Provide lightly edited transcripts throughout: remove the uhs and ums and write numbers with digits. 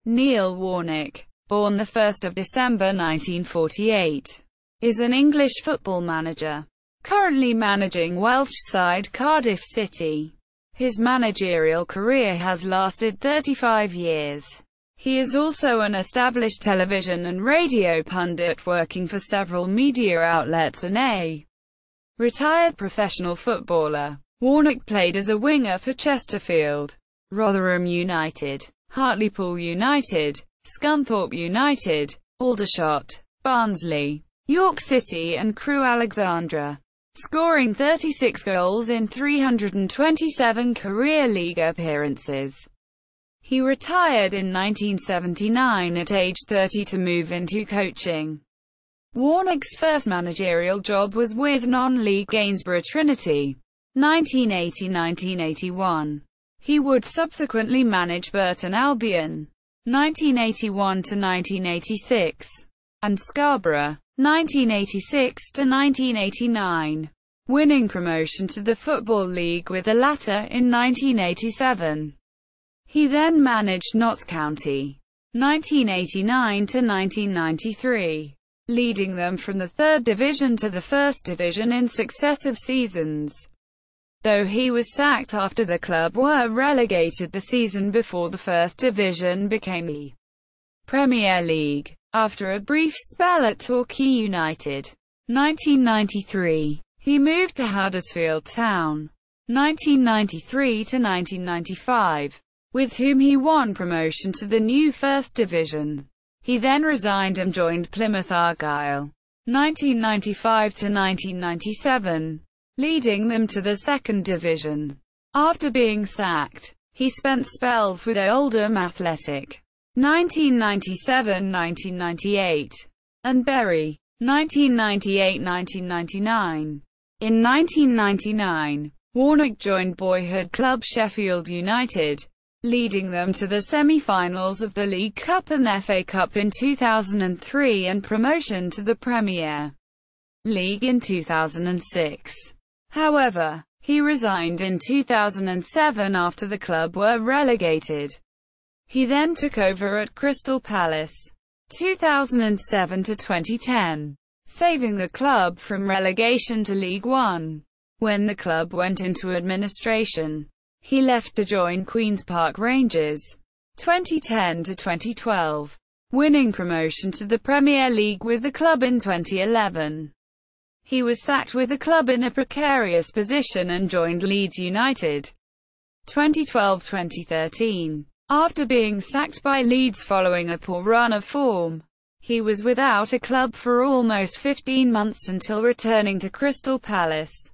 Neil Warnock, born 1 December 1948, is an English football manager, currently managing Welsh side Cardiff City. His managerial career has lasted 35 years. He is also an established television and radio pundit working for several media outlets and a retired professional footballer. Warnock played as a winger for Chesterfield, Rotherham United, Hartlepool United, Scunthorpe United, Aldershot, Barnsley, York City and Crewe Alexandra, scoring 36 goals in 327 career league appearances. He retired in 1979 at age 30 to move into coaching. Warnock's first managerial job was with non-league Gainsborough Trinity, 1980-1981. He would subsequently manage Burton Albion, 1981-1986, and Scarborough, 1986-1989, winning promotion to the Football League with the latter in 1987. He then managed Notts County, 1989-1993, leading them from the third division to the first division in successive seasons, though he was sacked after the club were relegated the season before the First Division became the Premier League. After a brief spell at Torquay United, 1993, he moved to Huddersfield Town, 1993-1995, with whom he won promotion to the new First Division. He then resigned and joined Plymouth Argyle, 1995-1997. leading them to the second division. After being sacked, he spent spells with Oldham Athletic, 1997-1998, and Bury, 1998-1999. In 1999, Warnock joined boyhood club Sheffield United, leading them to the semi-finals of the League Cup and FA Cup in 2003 and promotion to the Premier League in 2006. However, he resigned in 2007 after the club were relegated. He then took over at Crystal Palace, 2007-2010, saving the club from relegation to League One. When the club went into administration, he left to join Queen's Park Rangers, 2010-2012, winning promotion to the Premier League with the club in 2011. He was sacked with the club in a precarious position and joined Leeds United, 2012-2013. After being sacked by Leeds following a poor run of form, he was without a club for almost 15 months until returning to Crystal Palace,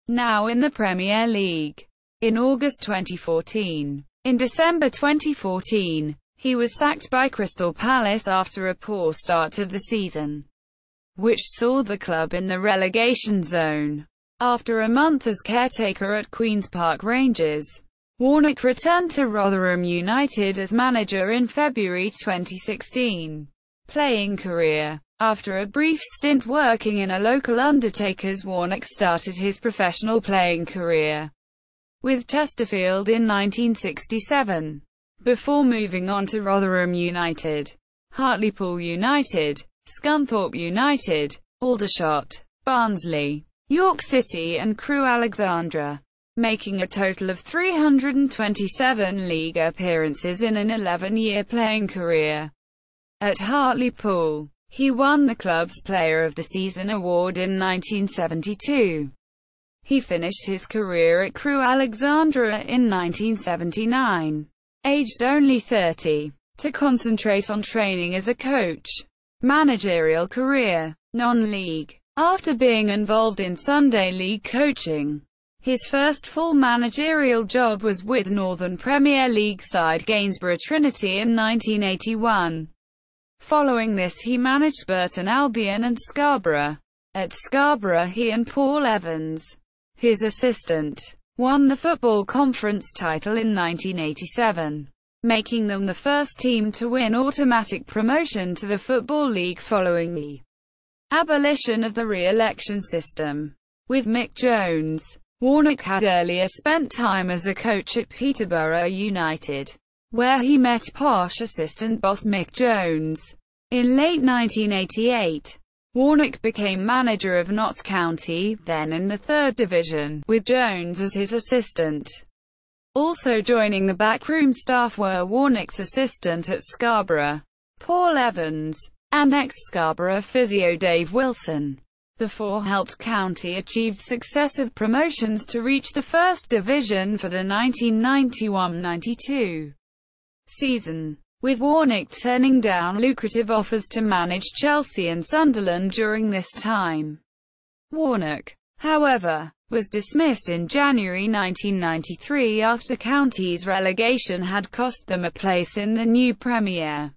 now in the Premier League, in August 2014. In December 2014, he was sacked by Crystal Palace after a poor start to the season, which saw the club in the relegation zone. After a month as caretaker at Queen's Park Rangers, Warnock returned to Rotherham United as manager in February 2016. Playing career. After a brief stint working in a local undertaker's, Warnock started his professional playing career with Chesterfield in 1967, before moving on to Rotherham United, Hartlepool United, Scunthorpe United, Aldershot, Barnsley, York City and Crewe Alexandra, making a total of 327 league appearances in an 11-year playing career. At Hartlepool, he won the club's Player of the Season award in 1972. He finished his career at Crewe Alexandra in 1979, aged only 30, to concentrate on training as a coach. Managerial career. Non-league. After being involved in Sunday League coaching, his first full managerial job was with Northern Premier League side Gainsborough Trinity in 1981. Following this he managed Burton Albion and Scarborough. At Scarborough he and Paul Evans, his assistant, won the Football Conference title in 1987. Making them the first team to win automatic promotion to the Football League following the abolition of the re-election system. With Mick Jones, Warnock had earlier spent time as a coach at Peterborough United, where he met posh assistant boss Mick Jones. In late 1988, Warnock became manager of Notts County, then in the third division, with Jones as his assistant. Also joining the backroom staff were Warnock's assistant at Scarborough, Paul Evans, and ex-Scarborough physio Dave Wilson. The four helped County achieve successive promotions to reach the first division for the 1991-92 season, with Warnock turning down lucrative offers to manage Chelsea and Sunderland during this time. Warnock, however, was dismissed in January 1993 after County's relegation had cost them a place in the new Premier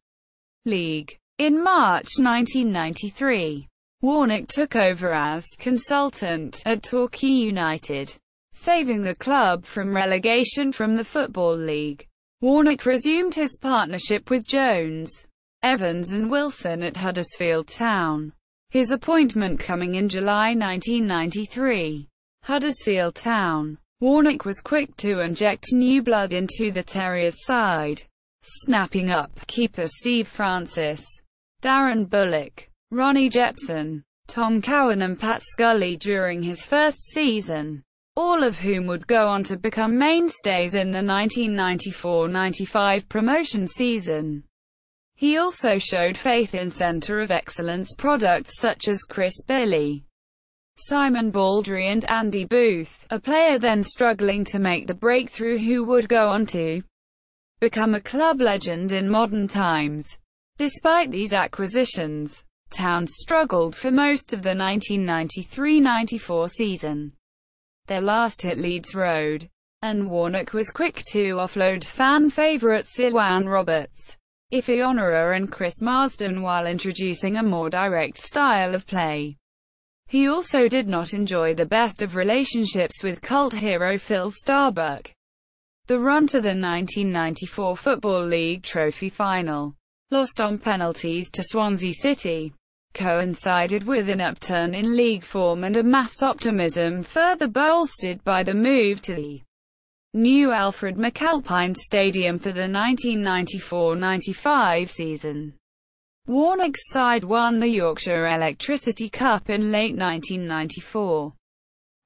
League. In March 1993, Warnock took over as consultant at Torquay United, saving the club from relegation from the Football League. Warnock resumed his partnership with Jones, Evans and Wilson at Huddersfield Town, his appointment coming in July 1993. Huddersfield Town. Warnock was quick to inject new blood into the Terriers' side, snapping up keeper Steve Francis, Darren Bullock, Ronnie Jepson, Tom Cowan and Pat Scully during his first season, all of whom would go on to become mainstays in the 1994-95 promotion season. He also showed faith in centre of excellence products such as Chris Billy, Simon Baldry and Andy Booth, a player then struggling to make the breakthrough who would go on to become a club legend in modern times. Despite these acquisitions, Town struggled for most of the 1993-94 season. Their last hit Leeds Road, and Warnock was quick to offload fan favourites Iwan Roberts, Ife Honora and Chris Marsden while introducing a more direct style of play. He also did not enjoy the best of relationships with cult hero Phil Starbuck. The run to the 1994 Football League Trophy final, lost on penalties to Swansea City, coincided with an upturn in league form and a mass optimism further bolstered by the move to the new Alfred McAlpine Stadium for the 1994-95 season. Warnock's side won the Yorkshire Electricity Cup in late 1994.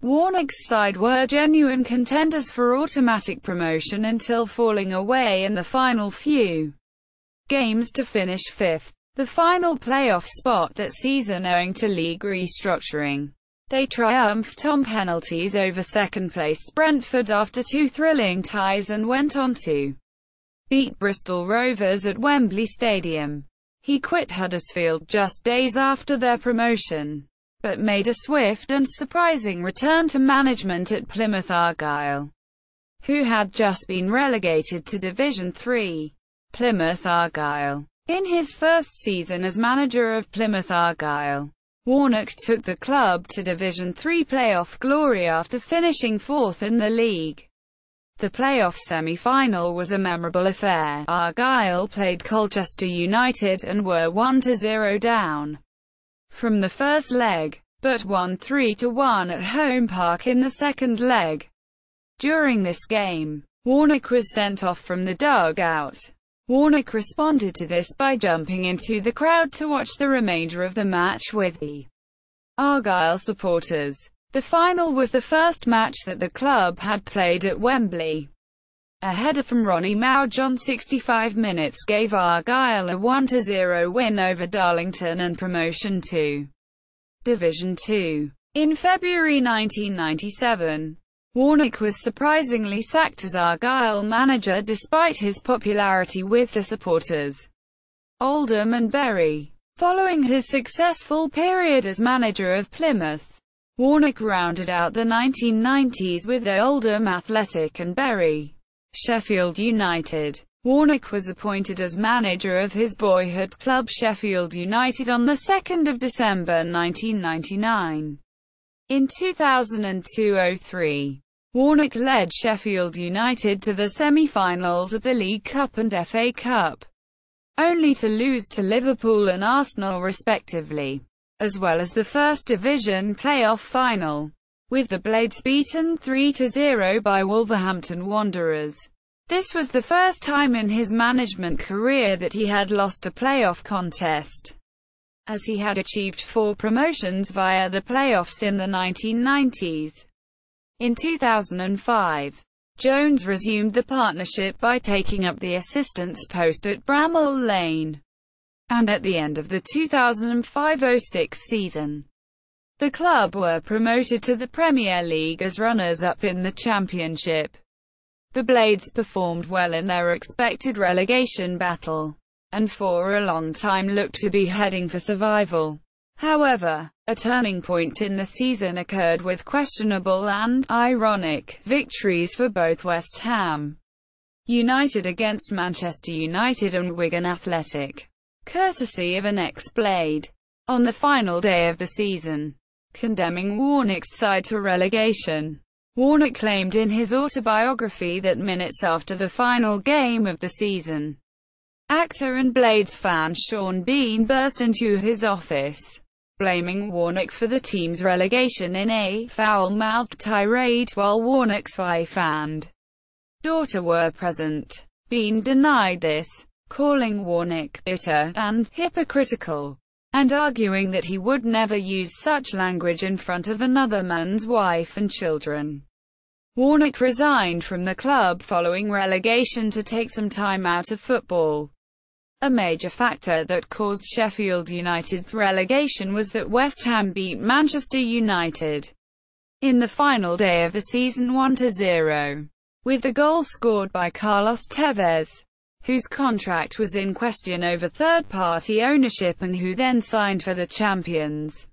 Warnock's side were genuine contenders for automatic promotion until falling away in the final few games to finish fifth, the final playoff spot that season owing to league restructuring. They triumphed on penalties over second-placed Brentford after two thrilling ties and went on to beat Bristol Rovers at Wembley Stadium. He quit Huddersfield just days after their promotion, but made a swift and surprising return to management at Plymouth Argyle, who had just been relegated to Division 3. Plymouth Argyle. In his first season as manager of Plymouth Argyle, Warnock took the club to Division 3 playoff glory after finishing fourth in the league. The playoff semi-final was a memorable affair. Argyle played Colchester United and were 1-0 down from the first leg, but won 3-1 at Home Park in the second leg. During this game, Warnock was sent off from the dugout. Warnock responded to this by jumping into the crowd to watch the remainder of the match with the Argyle supporters. The final was the first match that the club had played at Wembley. A header from Ronnie Mauge on 65 minutes gave Argyle a 1-0 win over Darlington and promotion to Division 2. In February 1997, Warnock was surprisingly sacked as Argyle manager despite his popularity with the supporters, Oldham and Bury. Following his successful period as manager of Plymouth, Warnock rounded out the 1990s with the Oldham Athletic and Bury. Sheffield United. Warnock was appointed as manager of his boyhood club Sheffield United on 2 December 1999. In 2002-03, Warnock led Sheffield United to the semi-finals of the League Cup and FA Cup, only to lose to Liverpool and Arsenal respectively, as well as the First Division playoff final, with the Blades beaten 3-0 by Wolverhampton Wanderers. This was the first time in his management career that he had lost a playoff contest, as he had achieved 4 promotions via the playoffs in the 1990s. In 2005, Jones resumed the partnership by taking up the assistant's post at Bramall Lane, and at the end of the 2005-06 season, the club were promoted to the Premier League as runners-up in the Championship. The Blades performed well in their expected relegation battle, and for a long time looked to be heading for survival. However, a turning point in the season occurred with questionable and ironic victories for both West Ham United against Manchester United and Wigan Athletic, courtesy of an ex-Blade, on the final day of the season, condemning Warnock's side to relegation. Warnock claimed in his autobiography that minutes after the final game of the season, actor and Blades fan Sean Bean burst into his office, blaming Warnock for the team's relegation in a foul-mouthed tirade while Warnock's wife and daughter were present. Bean denied this, calling Warnock bitter and hypocritical, and arguing that he would never use such language in front of another man's wife and children. Warnock resigned from the club following relegation to take some time out of football. A major factor that caused Sheffield United's relegation was that West Ham beat Manchester United in the final day of the season 1-0, with the goal scored by Carlos Tevez, whose contract was in question over third-party ownership and who then signed for the champions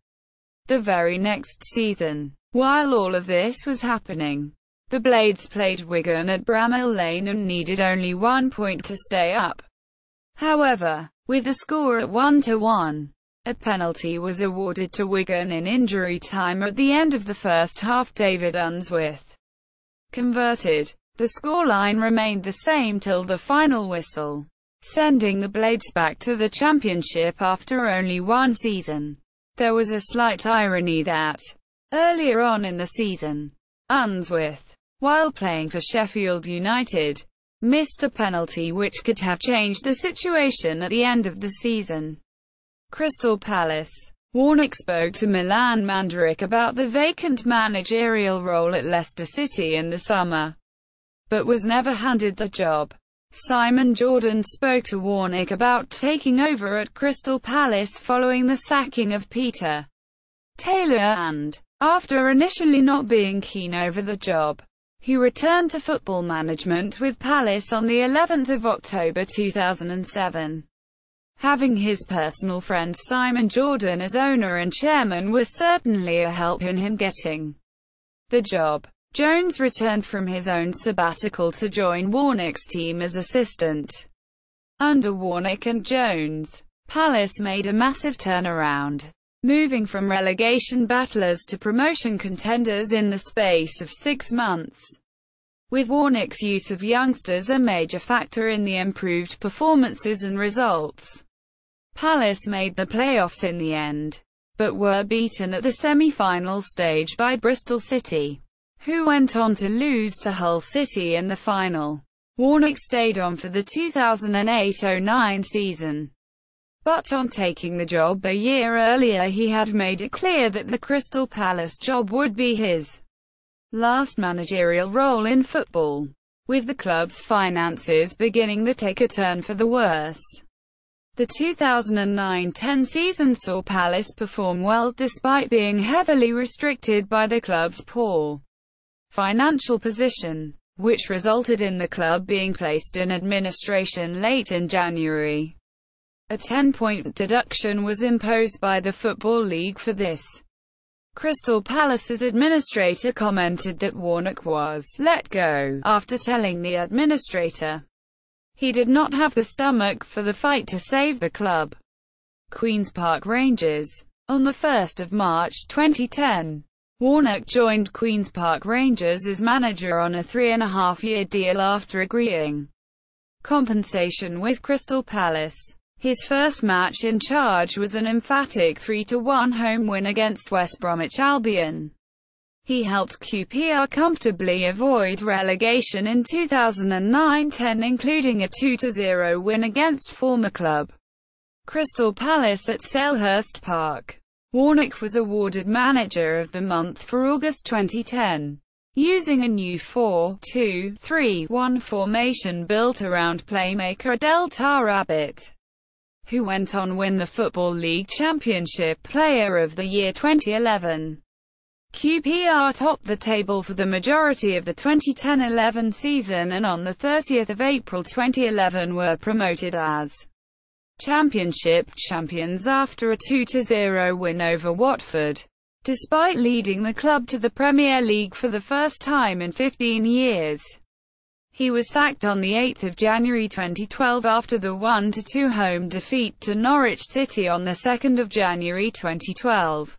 the very next season. While all of this was happening, the Blades played Wigan at Bramall Lane and needed only 1 point to stay up. However, with the score at 1-1, a penalty was awarded to Wigan in injury time at the end of the first half. David Unsworth converted. The scoreline remained the same till the final whistle, sending the Blades back to the Championship after only 1 season. There was a slight irony that, earlier on in the season, Unsworth, while playing for Sheffield United, missed a penalty which could have changed the situation at the end of the season. Crystal Palace. Warnock spoke to Milan Mandaric about the vacant managerial role at Leicester City in the summer, but was never handed the job. Simon Jordan spoke to Warnock about taking over at Crystal Palace following the sacking of Peter Taylor and, after initially not being keen over the job, he returned to football management with Palace on the 11th of October 2007. Having his personal friend Simon Jordan as owner and chairman was certainly a help in him getting the job. Jones returned from his own sabbatical to join Warnock's team as assistant. Under Warnock and Jones, Palace made a massive turnaround, moving from relegation battlers to promotion contenders in the space of 6 months. With Warnock's use of youngsters a major factor in the improved performances and results, Palace made the playoffs in the end, but were beaten at the semi-final stage by Bristol City, who went on to lose to Hull City in the final. Warnock stayed on for the 2008-09 season, but on taking the job a year earlier he had made it clear that the Crystal Palace job would be his last managerial role in football, with the club's finances beginning to take a turn for the worse. The 2009-10 season saw Palace perform well despite being heavily restricted by the club's poor financial position, which resulted in the club being placed in administration late in January. A 10-point deduction was imposed by the Football League for this. Crystal Palace's administrator commented that Warnock was let go after telling the administrator he did not have the stomach for the fight to save the club. Queen's Park Rangers. On the 1st of March 2010, Warnock joined Queen's Park Rangers as manager on a 3.5-year deal after agreeing compensation with Crystal Palace. His first match in charge was an emphatic 3-1 home win against West Bromwich Albion. He helped QPR comfortably avoid relegation in 2009-10, including a 2-0 win against former club Crystal Palace at Selhurst Park. Warnock was awarded Manager of the Month for August 2010, using a new 4-2-3-1 formation built around playmaker Adel Tarabbit, who went on win the Football League Championship Player of the Year 2011. QPR topped the table for the majority of the 2010-11 season and on the 30th of April 2011 were promoted as Championship champions after a 2-0 win over Watford. Despite leading the club to the Premier League for the first time in 15 years, he was sacked on 8 January 2012 after the 1-2 home defeat to Norwich City on 2 January 2012.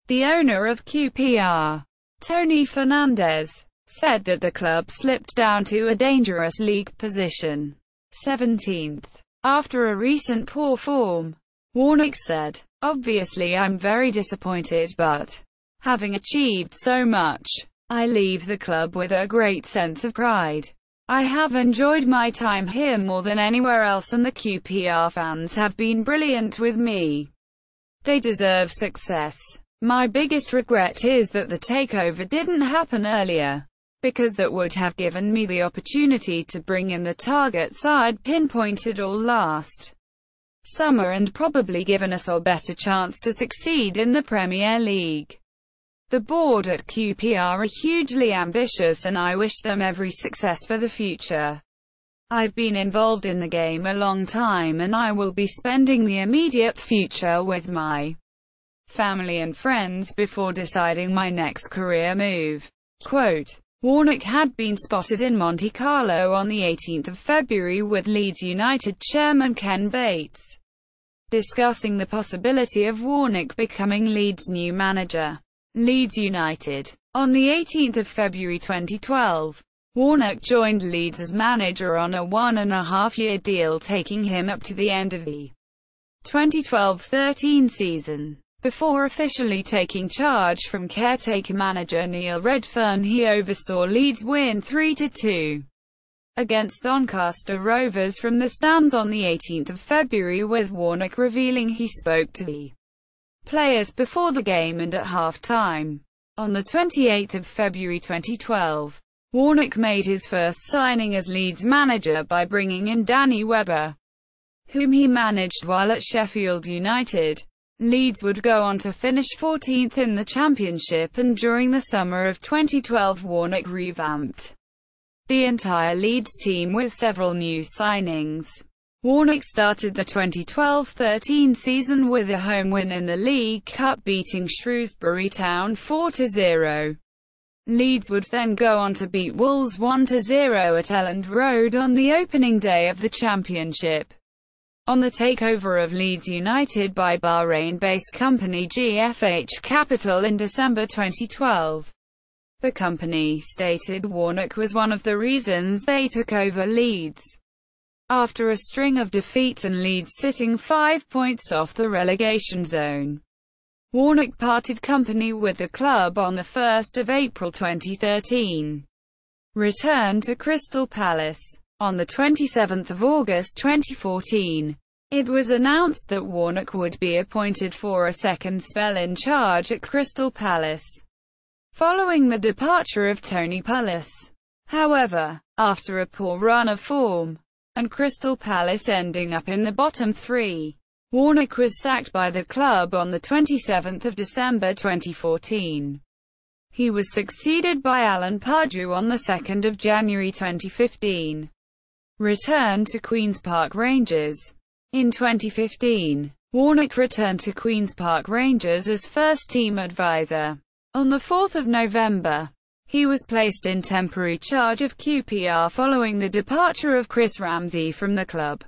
The owner of QPR, Tony Fernandez, said that the club slipped down to a dangerous league position, 17th, after a recent poor form. Warnock said, "Obviously I'm very disappointed, but having achieved so much, I leave the club with a great sense of pride. I have enjoyed my time here more than anywhere else and the QPR fans have been brilliant with me. They deserve success. My biggest regret is that the takeover didn't happen earlier, because that would have given me the opportunity to bring in the targets I'd pinpointed all last summer and probably given us a better chance to succeed in the Premier League. The board at QPR are hugely ambitious and I wish them every success for the future. I've been involved in the game a long time and I will be spending the immediate future with my family and friends before deciding my next career move." Quote, Warnock had been spotted in Monte Carlo on 18 February with Leeds United chairman Ken Bates, discussing the possibility of Warnock becoming Leeds' new manager. Leeds United. On 18 February 2012, Warnock joined Leeds as manager on a 1.5-year deal taking him up to the end of the 2012-13 season. Before officially taking charge from caretaker manager Neil Redfern, he oversaw Leeds win 3-2 against Doncaster Rovers from the stands on 18 February, with Warnock revealing he spoke to the players before the game and at half-time. On 28 February 2012, Warnock made his first signing as Leeds manager by bringing in Danny Webber, whom he managed while at Sheffield United. Leeds would go on to finish 14th in the Championship, and during the summer of 2012 Warnock revamped the entire Leeds team with several new signings. Warnock started the 2012-13 season with a home win in the League Cup, beating Shrewsbury Town 4-0. Leeds would then go on to beat Wolves 1-0 at Elland Road on the opening day of the Championship. On the takeover of Leeds United by Bahrain-based company GFH Capital in December 2012, the company stated Warnock was one of the reasons they took over Leeds. After a string of defeats and Leeds sitting 5 points off the relegation zone, Warnock parted company with the club on 1 April 2013. Returned to Crystal Palace. On 27 August 2014, it was announced that Warnock would be appointed for a second spell in charge at Crystal Palace, following the departure of Tony Pulis. However, after a poor run of form, and Crystal Palace ending up in the bottom three, Warnock was sacked by the club on 27 December 2014. He was succeeded by Alan Pardew on 2 January 2015. Returned to Queen's Park Rangers. In 2015, Warnock returned to Queen's Park Rangers as first-team advisor. On 4 November, he was placed in temporary charge of QPR following the departure of Chris Ramsey from the club.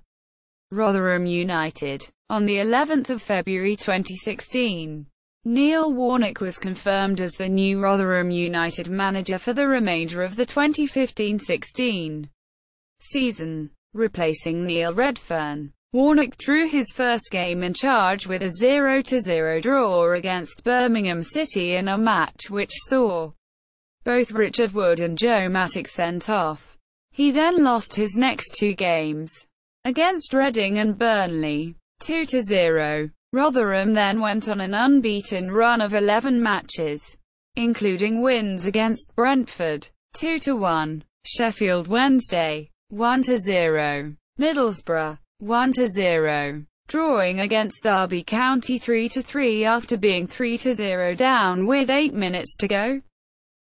Rotherham United. On the 11th of February 2016, Neil Warnock was confirmed as the new Rotherham United manager for the remainder of the 2015-16 season, replacing Neil Redfern. Warnock drew his first game in charge with a 0-0 draw against Birmingham City in a match which saw both Richard Wood and Joe Mattock sent off. He then lost his next two games against Reading and Burnley, 2-0. Rotherham then went on an unbeaten run of 11 matches, including wins against Brentford, 2-1, Sheffield Wednesday, 1-0, Middlesbrough, 1-0, drawing against Derby County 3-3 after being 3-0 down with 8 minutes to go,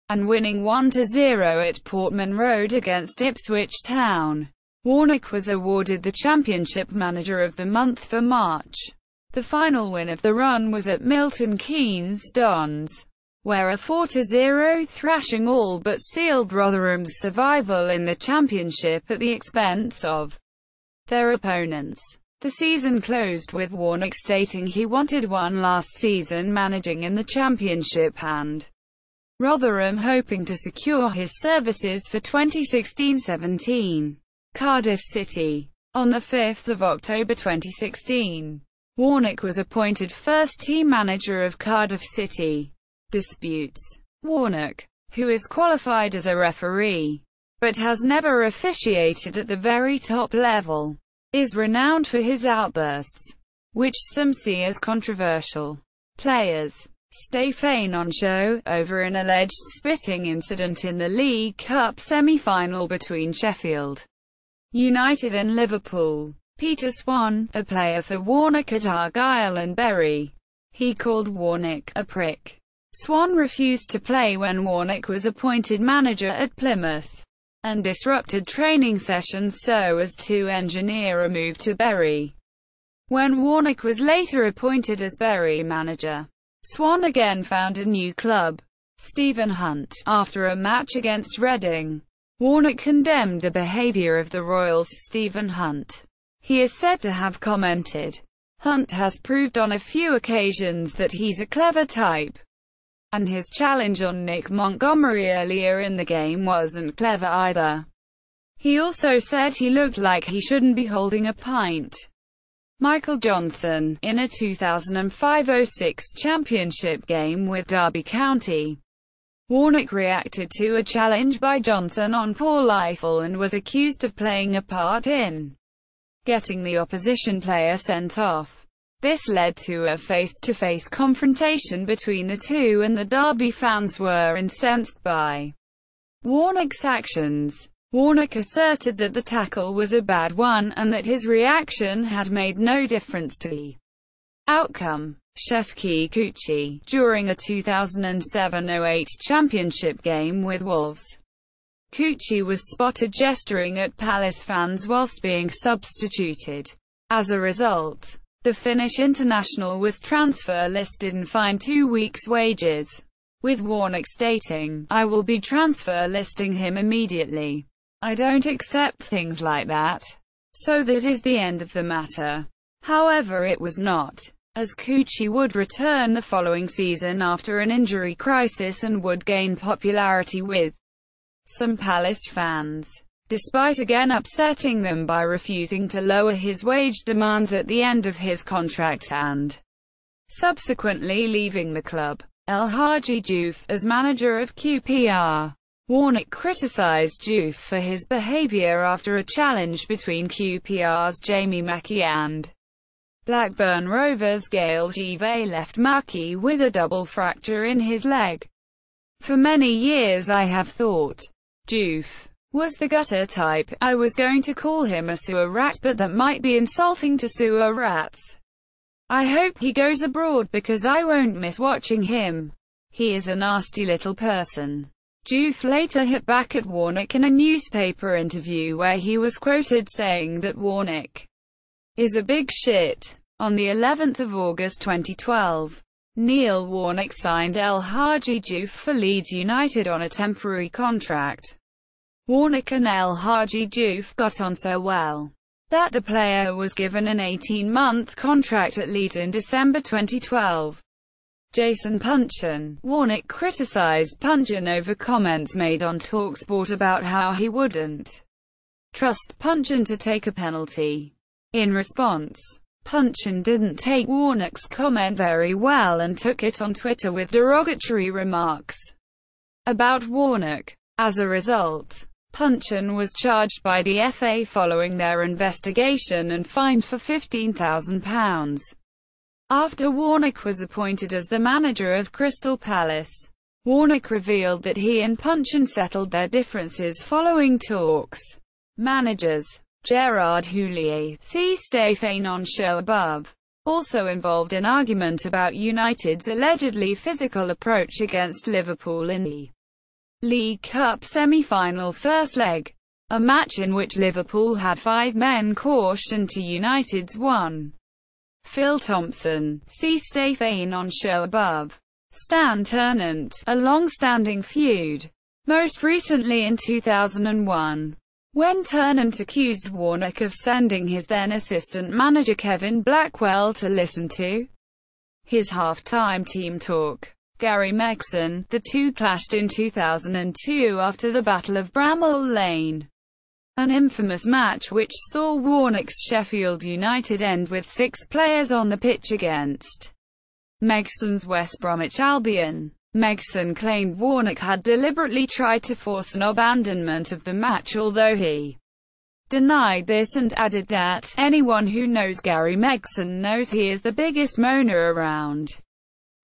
and winning 1-0 at Portman Road against Ipswich Town. Warnock was awarded the Championship Manager of the Month for March. The final win of the run was at Milton Keynes Dons, where a 4-0 thrashing all but sealed Rotherham's survival in the Championship at the expense of their opponents. The season closed with Warnock stating he wanted one last season managing in the Championship and Rotherham hoping to secure his services for 2016-17. Cardiff City. On 5 October 2016, Warnock was appointed first-team manager of Cardiff City. Disputes. Warnock, who is qualified as a referee, but has never officiated at the very top level, is renowned for his outbursts, which some see as controversial. Players stay fain on show, over an alleged spitting incident in the League Cup semi-final between Sheffield United and Liverpool. Peter Swan, a player for Warnock at Argyle and Bury. He called Warnock a prick. Swan refused to play when Warnock was appointed manager at Plymouth, and disrupted training sessions so as to engineer a move to Bury. When Warnock was later appointed as Bury manager, Swan again found a new club, Stephen Hunt. After a match against Reading, Warnock condemned the behaviour of the Royals' Stephen Hunt. He is said to have commented, "Hunt has proved on a few occasions that he's a clever type, and his challenge on Nick Montgomery earlier in the game wasn't clever either." He also said he looked like he shouldn't be holding a pint. Michael Johnson, in a 2005-06 Championship game with Derby County, Warnock reacted to a challenge by Johnson on Paul Eiffel and was accused of playing a part in getting the opposition player sent off. This led to a face-to-face confrontation between the two, and the Derby fans were incensed by Warnock's actions. Warnock asserted that the tackle was a bad one, and that his reaction had made no difference to the outcome. Shefki Kuchi, during a 2007-08 Championship game with Wolves, Kuchi was spotted gesturing at Palace fans whilst being substituted. As a result, the Finnish international was transfer listed and fined 2 weeks' wages, with Warnock stating, "I will be transfer listing him immediately. I don't accept things like that." So that is the end of the matter. However, it was not, as Kuchi would return the following season after an injury crisis and would gain popularity with some Palace fans, despite again upsetting them by refusing to lower his wage demands at the end of his contract and subsequently leaving the club. El Hadji Diouf, as manager of QPR. Warnock criticised Diouf for his behaviour after a challenge between QPR's Jamie Mackie and Blackburn Rovers' Gail Give left Mackie with a double fracture in his leg. "For many years I have thought Diouf was the gutter type. I was going to call him a sewer rat, but that might be insulting to sewer rats. I hope he goes abroad because I won't miss watching him. He is a nasty little person." Diouf later hit back at Warnock in a newspaper interview where he was quoted saying that Warnock is a big shit. On the 11th of August 2012, Neil Warnock signed El Hadji Diouf for Leeds United on a temporary contract. Warnock and El Hadji Diouf got on so well that the player was given an 18-month contract at Leeds in December 2012. Jason Puncheon. Warnock criticised Puncheon over comments made on TalkSport about how he wouldn't trust Puncheon to take a penalty. In response, Puncheon didn't take Warnock's comment very well and took it on Twitter with derogatory remarks about Warnock. As a result, Puncheon was charged by the FA following their investigation and fined for £15,000. After Warnock was appointed as the manager of Crystal Palace, Warnock revealed that he and Puncheon settled their differences following talks. Managers Gerard Houllier, see Stephen on show above, also involved in argument about United's allegedly physical approach against Liverpool in the League Cup semi-final first leg, a match in which Liverpool had 5 men cautioned to United's 1. Phil Thompson, see Stephen on show above. Stan Ternent, a long-standing feud, most recently in 2001, when Ternent accused Warnock of sending his then assistant manager Kevin Blackwell to listen to his half-time team talk. Gary Megson, the two clashed in 2002 after the Battle of Bramall Lane, an infamous match which saw Warnock's Sheffield United end with 6 players on the pitch against Megson's West Bromwich Albion. Megson claimed Warnock had deliberately tried to force an abandonment of the match, although he denied this and added that anyone who knows Gary Megson knows he is the biggest moaner around,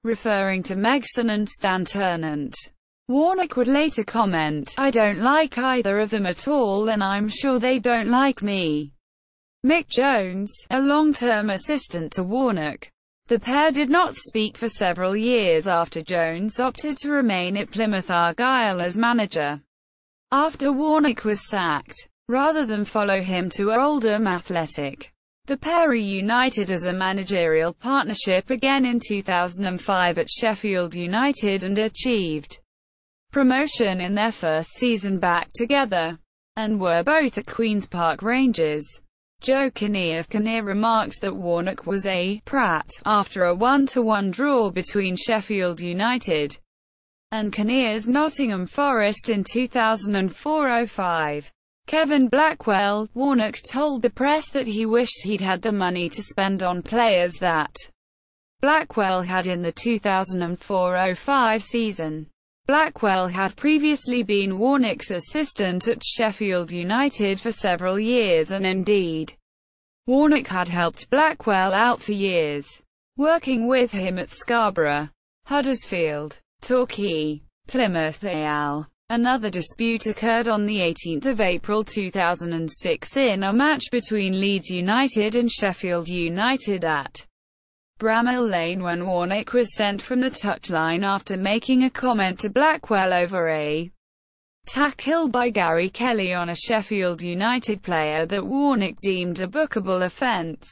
referring to Megson and Stan Ternent. Warnock would later comment, "I don't like either of them at all and I'm sure they don't like me." Mick Jones, a long-term assistant to Warnock. The pair did not speak for several years after Jones opted to remain at Plymouth Argyle as manager after Warnock was sacked, rather than follow him to Oldham Athletic. The pair reunited as a managerial partnership again in 2005 at Sheffield United and achieved promotion in their first season back together, and were both at Queen's Park Rangers. Joe Kinnear of Kinnear remarked that Warnock was a prat after a 1-1 draw between Sheffield United and Kinnear's Nottingham Forest in 2004-05. Kevin Blackwell, Warnock told the press that he wished he'd had the money to spend on players that Blackwell had in the 2004-05 season. Blackwell had previously been Warnock's assistant at Sheffield United for several years and indeed, Warnock had helped Blackwell out for years, working with him at Scarborough, Huddersfield, Torquay, Plymouth Argyle. Another dispute occurred on the 18th of April 2006 in a match between Leeds United and Sheffield United at Bramall Lane when Warnock was sent from the touchline after making a comment to Blackwell over a tackle by Gary Kelly on a Sheffield United player that Warnock deemed a bookable offence,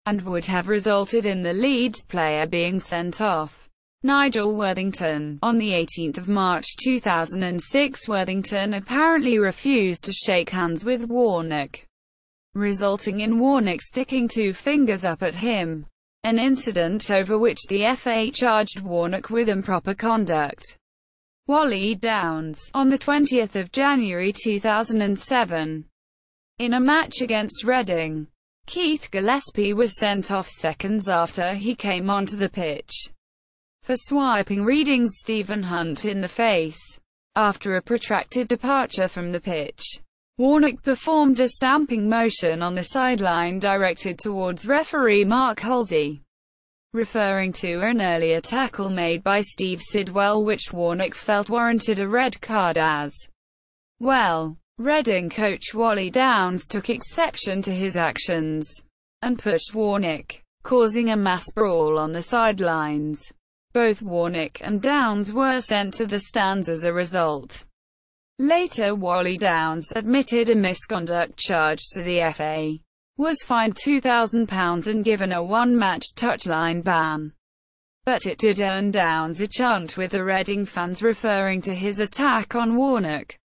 and would have resulted in the Leeds player being sent off. Nigel Worthington. On the 18th of March 2006, Worthington apparently refused to shake hands with Warnock, resulting in Warnock sticking 2 fingers up at him, an incident over which the FA charged Warnock with improper conduct. Wally Downs. On the 20th of January 2007, in a match against Reading, Keith Gillespie was sent off seconds after he came onto the pitch for swiping Reading's Stephen Hunt in the face. After a protracted departure from the pitch, Warnock performed a stamping motion on the sideline directed towards referee Mark Halsey, referring to an earlier tackle made by Steve Sidwell which Warnock felt warranted a red card as well. Reading coach Wally Downs took exception to his actions and pushed Warnock, causing a mass brawl on the sidelines. Both Warnock and Downs were sent to the stands as a result. Later Wally Downs admitted a misconduct charge to the FA, was fined £2,000 and given a 1-match touchline ban. But it did earn Downs a chant with the Reading fans referring to his attack on Warnock.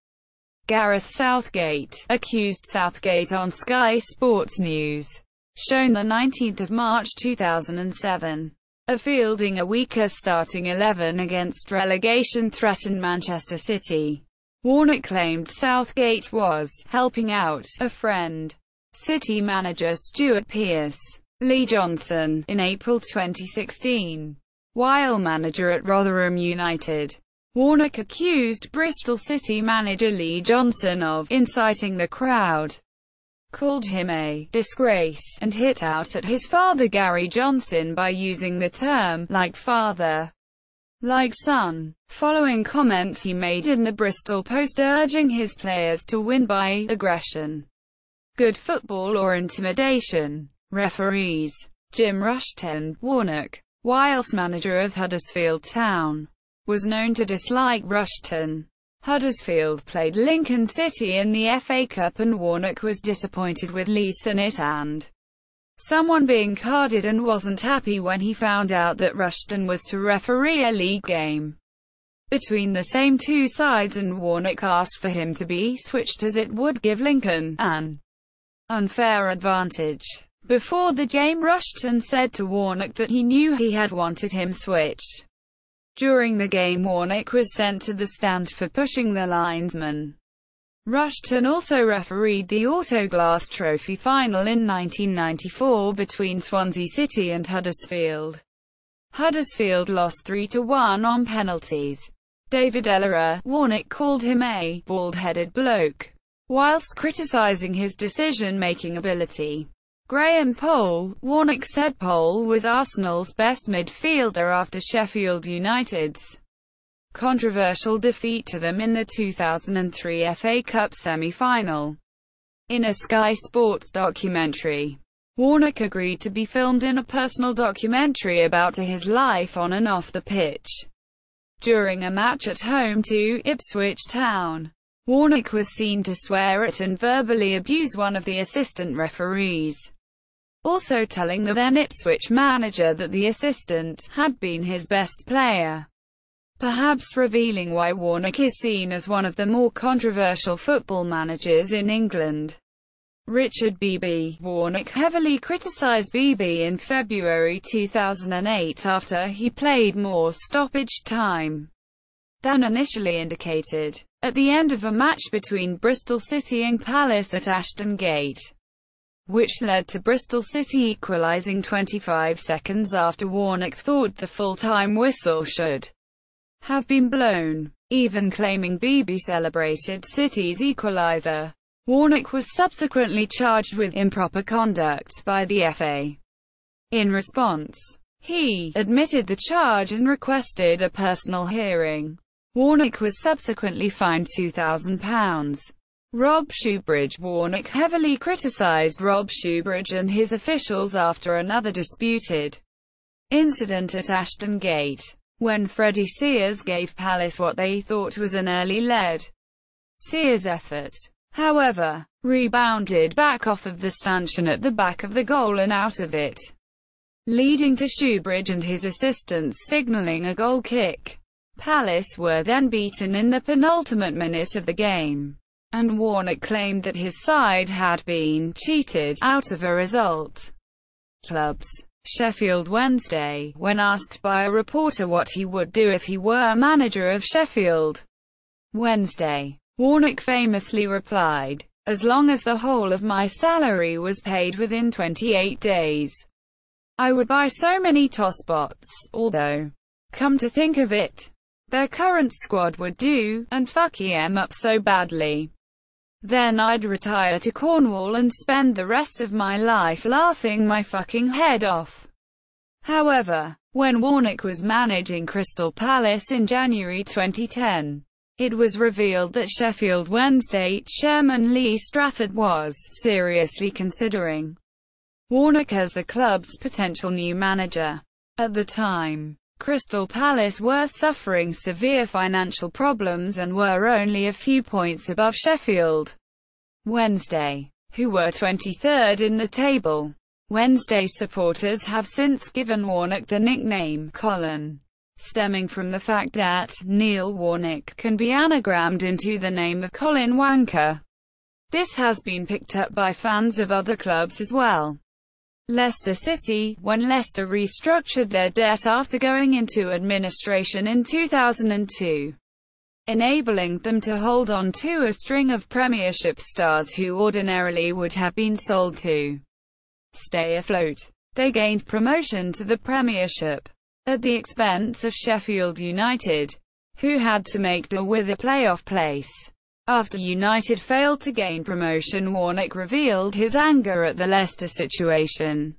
Gareth Southgate, accused Southgate on Sky Sports News, shown the 19th of March 2007, of fielding a weaker starting 11 against relegation-threatened Manchester City. Warnock claimed Southgate was helping out a friend City manager Stuart Pearce, Lee Johnson, in April 2016. While manager at Rotherham United, Warnock accused Bristol City manager Lee Johnson of inciting the crowd, called him a disgrace, and hit out at his father Gary Johnson by using the term, like father, like son, following comments he made in the Bristol Post urging his players to win by aggression, good football or intimidation. Referees: Jim Rushton. Warnock, whilst manager of Huddersfield Town, was known to dislike Rushton. Huddersfield played Lincoln City in the FA Cup and Warnock was disappointed with Lee's in it and someone being carded and wasn't happy when he found out that Rushton was to referee a league game between the same two sides, and Warnock asked for him to be switched as it would give Lincoln an unfair advantage. Before the game, Rushton said to Warnock that he knew he had wanted him switched. During the game, Warnock was sent to the stands for pushing the linesman. Rushton also refereed the Autoglass Trophy final in 1994 between Swansea City and Huddersfield. Huddersfield lost 3-1 on penalties. David Ellerer. Warnock called him a bald-headed bloke, whilst criticising his decision-making ability. Graham Poll. Warnock said Poll was Arsenal's best midfielder after Sheffield United's controversial defeat to them in the 2003 FA Cup semi-final. In a Sky Sports documentary, Warnock agreed to be filmed in a personal documentary about his life on and off the pitch. During a match at home to Ipswich Town, Warnock was seen to swear at and verbally abuse one of the assistant referees, also telling the then Ipswich manager that the assistant had been his best player, perhaps revealing why Warnock is seen as one of the more controversial football managers in England. Richard Beebe. Warnock heavily criticised Beebe in February 2008 after he played more stoppage time than initially indicated at the end of a match between Bristol City and Palace at Ashton Gate, which led to Bristol City equalising 25 seconds after Warnock thought the full-time whistle should have been blown, even claiming Beebe celebrated City's equaliser. Warnock was subsequently charged with improper conduct by the FA. In response, he admitted the charge and requested a personal hearing. Warnock was subsequently fined £2,000. Rob Shoebridge. Warnock heavily criticised Rob Shoebridge and his officials after another disputed incident at Ashton Gate, when Freddie Sears gave Palace what they thought was an early lead. Sears' effort, however, rebounded back off of the stanchion at the back of the goal and out of it, leading to Shoebridge and his assistants signalling a goal kick. Palace were then beaten in the penultimate minute of the game, and Warnock claimed that his side had been cheated out of a result. Clubs. Sheffield Wednesday. When asked by a reporter what he would do if he were manager of Sheffield Wednesday, Warnock famously replied, "As long as the whole of my salary was paid within 28 days, I would buy so many toss-bots, although, come to think of it, their current squad would do, and fuck em up so badly. Then I'd retire to Cornwall and spend the rest of my life laughing my fucking head off." However, when Warnock was managing Crystal Palace in January 2010, it was revealed that Sheffield Wednesday chairman Lee Strafford was seriously considering Warnock as the club's potential new manager. At the time, Crystal Palace were suffering severe financial problems and were only a few points above Sheffield Wednesday, who were 23rd in the table. Wednesday supporters have since given Warnock the nickname Colin, stemming from the fact that Neil Warnock can be anagrammed into the name of Colin Wanker. This has been picked up by fans of other clubs as well. Leicester City. When Leicester restructured their debt after going into administration in 2002, enabling them to hold on to a string of Premiership stars who ordinarily would have been sold to stay afloat. They gained promotion to the Premiership at the expense of Sheffield United, who had to make do with a playoff place. After United failed to gain promotion, Warnock revealed his anger at the Leicester situation,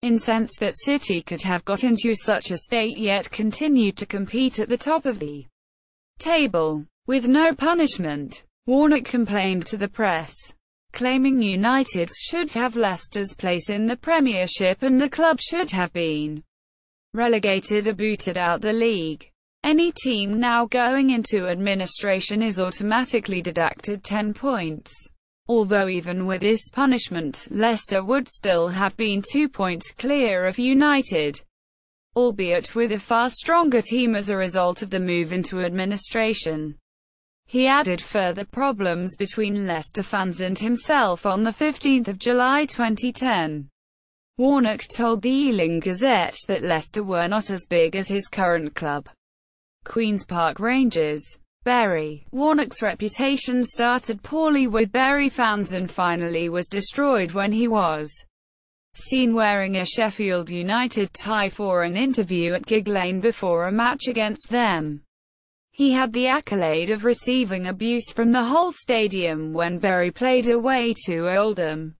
incensed that City could have got into such a state yet continued to compete at the top of the table with no punishment. Warnock complained to the press, claiming United should have Leicester's place in the Premiership and the club should have been relegated or booted out the league. Any team now going into administration is automatically deducted 10 points. Although even with this punishment, Leicester would still have been 2 points clear of United, albeit with a far stronger team as a result of the move into administration. He added further problems between Leicester fans and himself on 15 July 2010. Warnock told the Ealing Gazette that Leicester were not as big as his current club, Queen's Park Rangers. Bury. Warnock's reputation started poorly with Bury fans and finally was destroyed when he was seen wearing a Sheffield United tie for an interview at Gig Lane before a match against them. He had the accolade of receiving abuse from the whole stadium when Bury played away to Oldham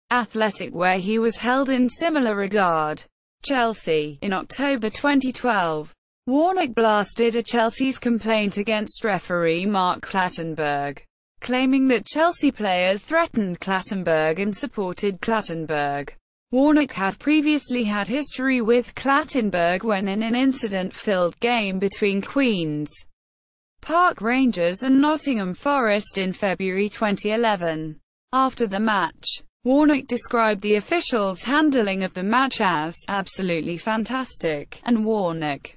Athletic, where he was held in similar regard. Chelsea. In October 2012, Warnock blasted a Chelsea's complaint against referee Mark Clattenburg, claiming that Chelsea players threatened Clattenburg and supported Clattenburg. Warnock had previously had history with Clattenburg when in an incident-filled game between Queen's Park Rangers and Nottingham Forest in February 2011. After the match, Warnock described the officials' handling of the match as absolutely fantastic, and Warnock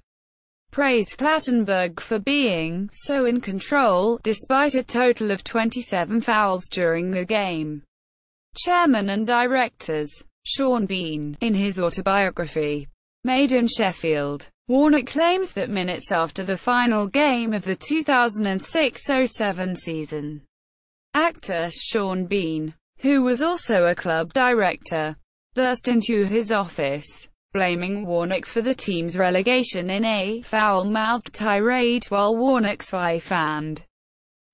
praised Clattenburg for being so in control, despite a total of 27 fouls during the game. Chairman and directors. Sean Bean. In his autobiography, Made in Sheffield, Warnock claims that minutes after the final game of the 2006-07 season, actor Sean Bean, who was also a club director, burst into his office, blaming Warnock for the team's relegation in a foul-mouthed tirade while Warnock's wife and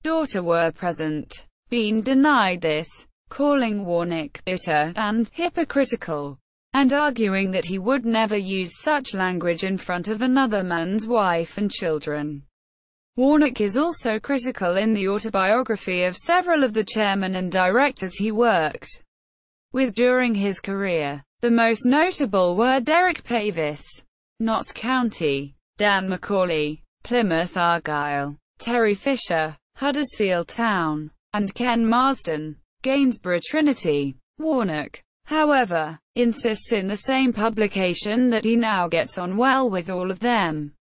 daughter were present. Bean denied this, calling Warnock bitter and hypocritical, and arguing that he would never use such language in front of another man's wife and children. Warnock is also critical in the autobiography of several of the chairmen and directors he worked with during his career. The most notable were Derek Pavis, Notts County; Dan McCauley, Plymouth Argyle; Terry Fisher, Huddersfield Town; and Ken Marsden, Gainsborough Trinity. Warnock, however, insists in the same publication that he now gets on well with all of them.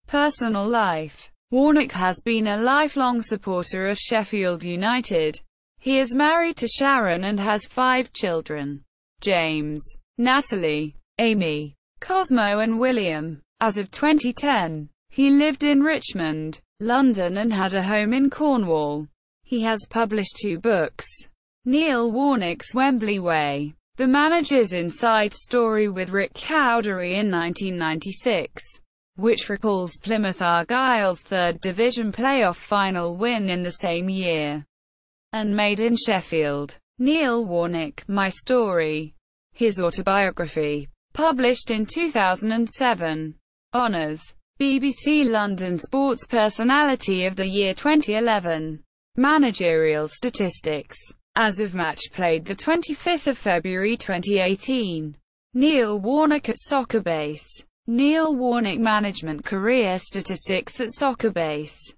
Personal life. Warnock has been a lifelong supporter of Sheffield United. He is married to Sharon and has 5 children: James, Natalie, Amy, Cosmo and William. As of 2010, he lived in Richmond, London and had a home in Cornwall. He has published 2 books. Neil Warnock's Wembley Way, The Manager's Inside Story with Rick Cowdery in 1996, which recalls Plymouth Argyle's 3rd Division playoff final win in the same year, and Made in Sheffield. Neil Warnock, My Story. His autobiography, published in 2007. Honours: BBC London Sports Personality of the Year 2011. Managerial statistics. As of match played 25 February 2018. Neil Warnock at Soccerbase. Neil Warnock Management Career Statistics at Soccerbase.